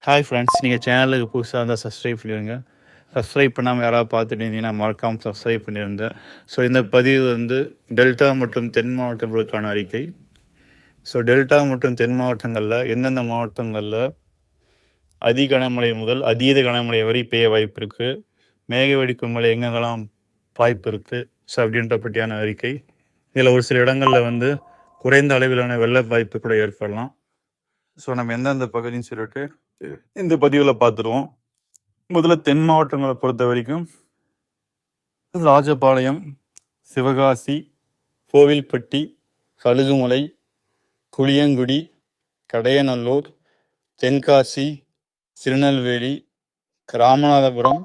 Hi friends, நீங்கள் சேனலுக்கு புதுசாக இருந்தால் சப்ஸ்கிரைப் பண்ணிடுங்க. சப்ஸ்கிரைப் பண்ணாமல் யாராவது பார்த்துட்டு இருந்தீங்கன்னா மறக்காமல் சப்ஸ்கிரைப் பண்ணியிருந்தேன். ஸோ இந்த பதிவு வந்து டெல்டா மற்றும் தென் மாவட்டங்களுக்கான அறிக்கை. ஸோ டெல்டா மற்றும் தென் மாவட்டங்களில் எந்தெந்த மாவட்டங்களில் அதிக கனமழை முதல் அதீத கனமழை வரை பெய்ய வாய்ப்பு இருக்குது, மேக வெடிக்கும் மழை எங்கெங்கெல்லாம் வாய்ப்பு இருக்குது, ஸோ அப்படின்ற பற்றியான அறிக்கை. இதில் ஒரு சில இடங்களில் வந்து குறைந்த அளவிலான வெள்ள வாய்ப்பு கூட ஏற்படலாம். ஸோ நம்ம எந்தெந்த பகுதின்னு சொல்லிட்டு இந்த பதிவில் பார்த்துருவோம். முதல்ல தென் மாவட்டங்களை பொறுத்த வரைக்கும் ராஜபாளையம், சிவகாசி, கோவில்பட்டி, கழுகுமலை, புளியங்குடி, கடையநல்லூர், தென்காசி, திருநெல்வேலி, ராமநாதபுரம்,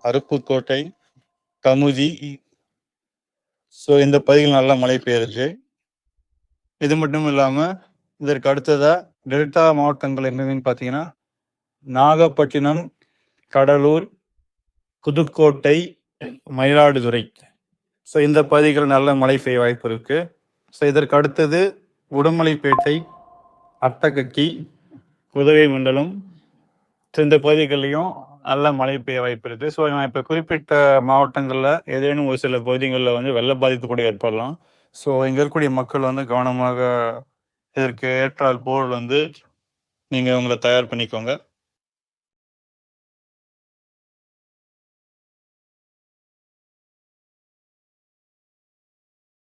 அருப்புக்கோட்டை, கமுதி. ஸோ இந்த பகுதியில் நல்லா மழை பெய்யுது. இது மட்டும் இல்லாமல் இதற்கு அடுத்ததாக டெல்டா மாவட்டங்கள் என்னதுன்னு பார்த்தீங்கன்னா நாகப்பட்டினம், கடலூர், புதுக்கோட்டை, மயிலாடுதுறை. ஸோ இந்த பகுதிகள் நல்ல மழை பெய்ய வாய்ப்பு இருக்குது. ஸோ இதற்கு அடுத்தது உடுமலைப்பேட்டை, அட்டகத்தி, உதகை மண்டலம். ஸோ இந்த பகுதிகள்லையும் நல்ல மழை பெய்ய வாய்ப்பு இருக்குது. ஸோ நான் இப்போ குறிப்பிட்ட மாவட்டங்களில் ஏதேனும் ஒரு சில பகுதிகளில் வந்து வெள்ள பாதிப்பு கூட ஏற்படலாம். ஸோ இங்கே இருக்கக்கூடிய மக்கள் வந்து கவனமாக இதற்கு ஏற்றால் போல் வந்து நீங்கள் உங்களை தயார் பண்ணிக்கோங்க.